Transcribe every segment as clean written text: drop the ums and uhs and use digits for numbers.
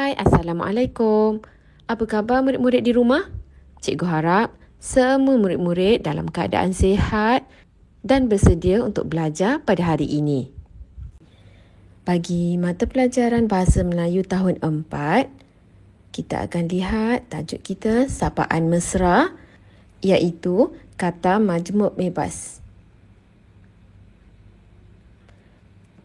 Hai, Assalamualaikum. Apa khabar murid-murid di rumah? Cikgu harap semua murid-murid dalam keadaan sihat dan bersedia untuk belajar pada hari ini. Bagi mata pelajaran Bahasa Melayu tahun 4, kita akan lihat tajuk kita sapaan mesra, iaitu kata majmuk bebas.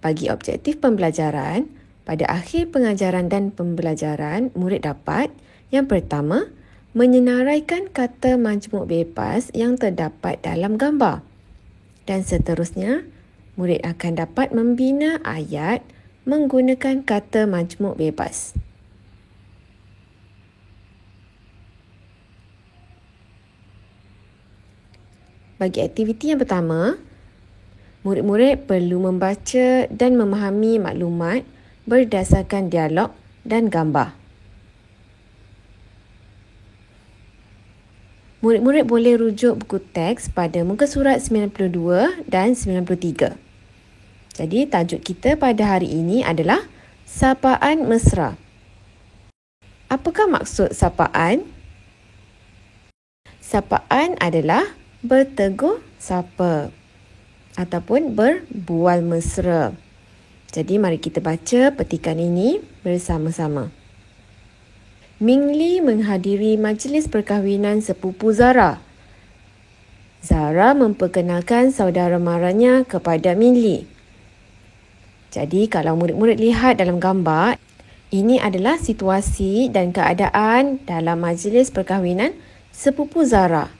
Bagi objektif pembelajaran, pada akhir pengajaran dan pembelajaran, murid dapat yang pertama, menyenaraikan kata majmuk bebas yang terdapat dalam gambar. Dan seterusnya, murid akan dapat membina ayat menggunakan kata majmuk bebas. Bagi aktiviti yang pertama, murid-murid perlu membaca dan memahami maklumat berdasarkan dialog dan gambar. Murid-murid boleh rujuk buku teks pada muka surat 92 dan 93. Jadi, tajuk kita pada hari ini adalah sapaan mesra. Apakah maksud sapaan? Sapaan adalah bertegur sapa ataupun berbual mesra. Jadi, mari kita baca petikan ini bersama-sama. Ming Li menghadiri majlis perkahwinan sepupu Zara. Zara memperkenalkan saudara maranya kepada Ming Li. Jadi, kalau murid-murid lihat dalam gambar, ini adalah situasi dan keadaan dalam majlis perkahwinan sepupu Zara.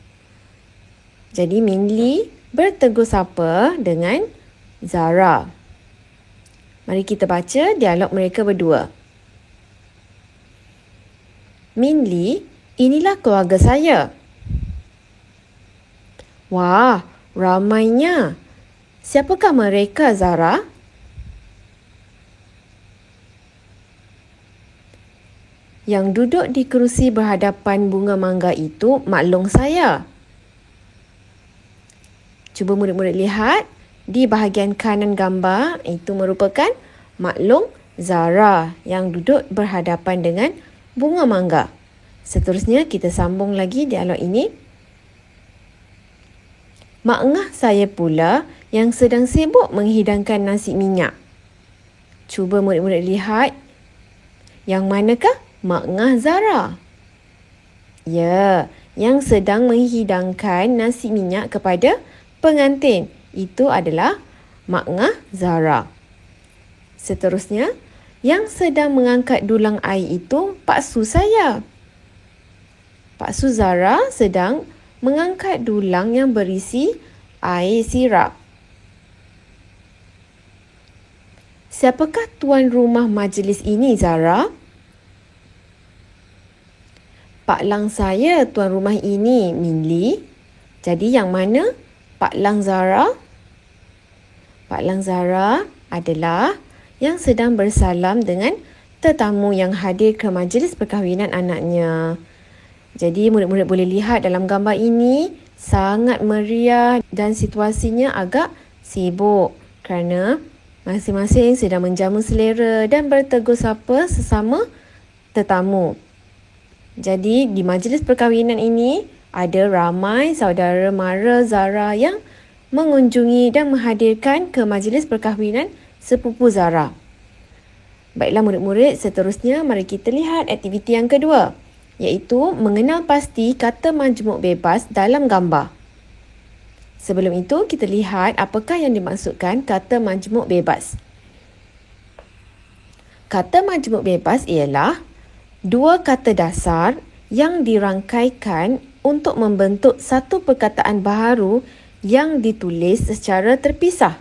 Jadi, Ming Li bertegur sapa dengan Zara. Mari kita baca dialog mereka berdua. Min Li, inilah keluarga saya. Wah, ramainya. Siapakah mereka, Zara? Yang duduk di kerusi berhadapan bunga mangga itu maklong saya. Cuba murid-murid lihat. Di bahagian kanan gambar, itu merupakan maklong Zara yang duduk berhadapan dengan bunga mangga. Seterusnya, kita sambung lagi dialog ini. Mak ngah saya pula yang sedang sibuk menghidangkan nasi minyak. Cuba murid-murid lihat. Yang manakah mak ngah Zara? Ya, yang sedang menghidangkan nasi minyak kepada pengantin. Itu adalah mak ngah Zara. Seterusnya, yang sedang mengangkat dulang air itu Pak Su saya. Pak Su Zara sedang mengangkat dulang yang berisi air sirap. Siapakah tuan rumah majlis ini, Zara? Pak Lang saya tuan rumah ini, Min Li. Jadi yang mana Pak Lang Zara? Pak Lang Zara adalah yang sedang bersalam dengan tetamu yang hadir ke majlis perkahwinan anaknya. Jadi murid-murid boleh lihat dalam gambar ini sangat meriah dan situasinya agak sibuk kerana masing-masing sedang menjamu selera dan bertegur sapa sesama tetamu. Jadi di majlis perkahwinan ini ada ramai saudara mara Zara yang mengunjungi dan menghadirkan ke majlis perkahwinan sepupu Zara. Baiklah murid-murid, seterusnya mari kita lihat aktiviti yang kedua, iaitu mengenal pasti kata majmuk bebas dalam gambar. Sebelum itu, kita lihat apakah yang dimaksudkan kata majmuk bebas. Kata majmuk bebas ialah dua kata dasar yang dirangkaikan untuk membentuk satu perkataan baharu yang ditulis secara terpisah.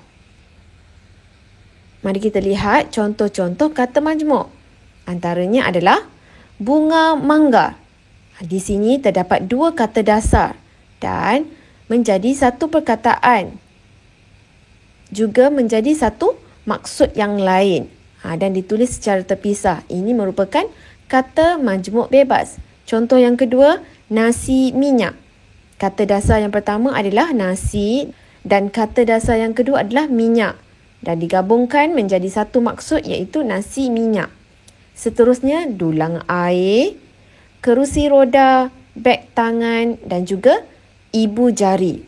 Mari kita lihat contoh-contoh kata majmuk. Antaranya adalah bunga mangga. Di sini terdapat dua kata dasar dan menjadi satu perkataan. Juga menjadi satu maksud yang lain dan ditulis secara terpisah. Ini merupakan kata majmuk bebas. Contoh yang kedua, nasi minyak. Kata dasar yang pertama adalah nasi dan kata dasar yang kedua adalah minyak dan digabungkan menjadi satu maksud iaitu nasi minyak. Seterusnya, dulang air, kerusi roda, beg tangan dan juga ibu jari.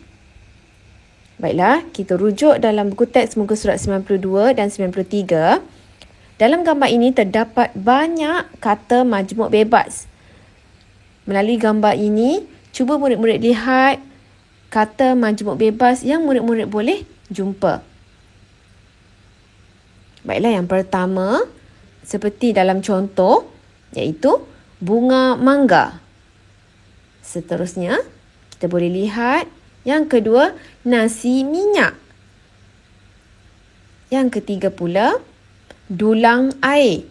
Baiklah, kita rujuk dalam buku teks muka surat 92 dan 93. Dalam gambar ini terdapat banyak kata majmuk bebas. Melalui gambar ini, cuba murid-murid lihat kata majmuk bebas yang murid-murid boleh jumpa. Baiklah, yang pertama, seperti dalam contoh, iaitu bunga mangga. Seterusnya, kita boleh lihat yang kedua, nasi minyak. Yang ketiga pula, dulang air,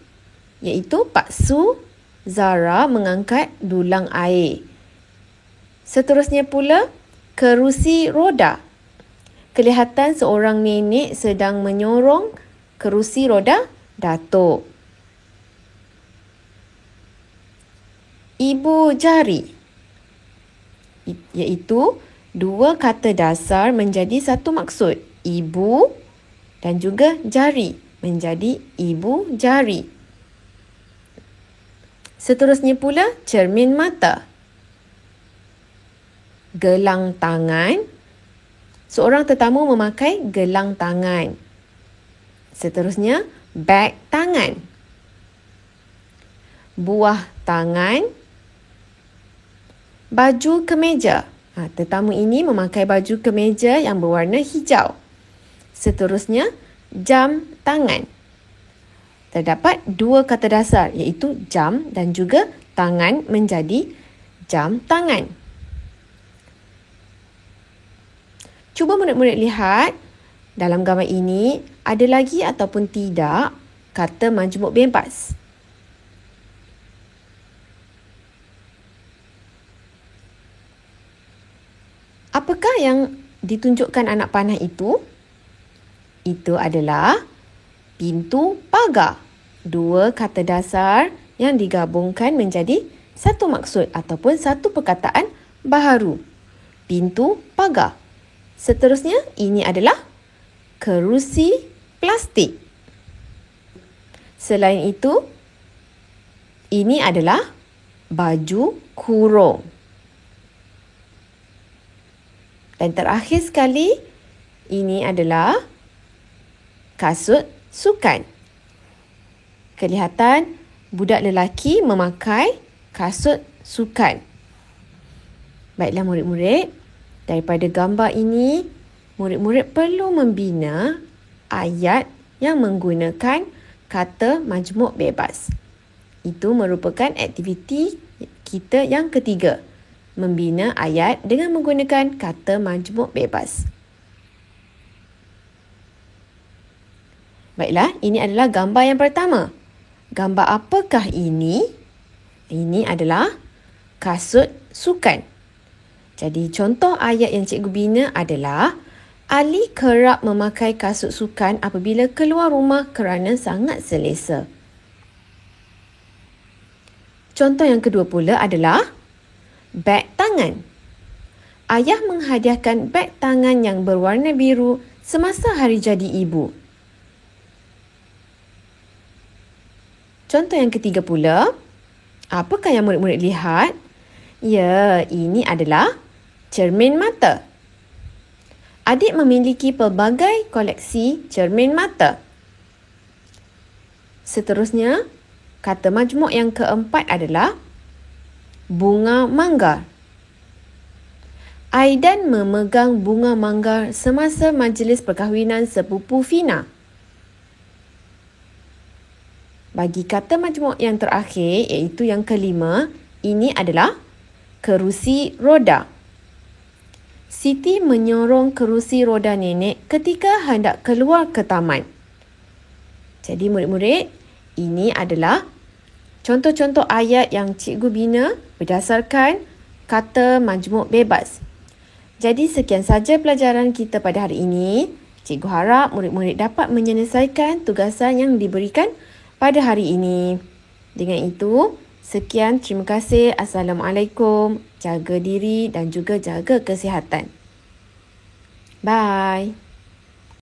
iaitu Pak Su Zara mengangkat dulang air. Seterusnya pula, kerusi roda. Kelihatan seorang nenek sedang menyorong kerusi roda datuk. Ibu jari, iaitu dua kata dasar menjadi satu maksud. Ibu dan juga jari menjadi ibu jari. Seterusnya pula, cermin mata. Gelang tangan. Seorang tetamu memakai gelang tangan. Seterusnya, beg tangan. Buah tangan. Baju kemeja. Tetamu ini memakai baju kemeja yang berwarna hijau. Seterusnya, jam tangan. Terdapat dua kata dasar iaitu jam dan juga tangan menjadi jam tangan. Cuba murid-murid lihat dalam gambar ini ada lagi ataupun tidak kata majmuk bebas. Apakah yang ditunjukkan anak panah itu? Itu adalah pintu pagar. Dua kata dasar yang digabungkan menjadi satu maksud ataupun satu perkataan baharu. Pintu pagar. Seterusnya, ini adalah kerusi plastik. Selain itu, ini adalah baju kurung. Dan terakhir sekali, ini adalah kasut sukan. Kelihatan budak lelaki memakai kasut sukan. Baiklah murid-murid, daripada gambar ini, murid-murid perlu membina ayat yang menggunakan kata majmuk bebas. Itu merupakan aktiviti kita yang ketiga. Membina ayat dengan menggunakan kata majmuk bebas. Baiklah, ini adalah gambar yang pertama. Gambar apakah ini? Ini adalah kasut sukan. Jadi, contoh ayat yang cikgu bina adalah Ali kerap memakai kasut sukan apabila keluar rumah kerana sangat selesa. Contoh yang kedua pula adalah beg tangan. Ayah menghadiahkan beg tangan yang berwarna biru semasa hari jadi ibu. Contoh yang ketiga pula, apakah yang murid-murid lihat? Ya, ini adalah cermin mata. Adik memiliki pelbagai koleksi cermin mata. Seterusnya, kata majmuk yang keempat adalah bunga manggar. Aidan memegang bunga manggar semasa majlis perkahwinan sepupu Fina. Bagi kata majmuk yang terakhir, iaitu yang kelima, ini adalah kerusi roda. Siti menyorong kerusi roda nenek ketika hendak keluar ke taman. Jadi murid-murid, ini adalah contoh-contoh ayat yang cikgu bina berdasarkan kata majmuk bebas. Jadi sekian saja pelajaran kita pada hari ini. Cikgu harap murid-murid dapat menyelesaikan tugasan yang diberikan pada hari ini. Dengan itu, sekian, terima kasih. Assalamualaikum. Jaga diri dan juga jaga kesihatan. Bye.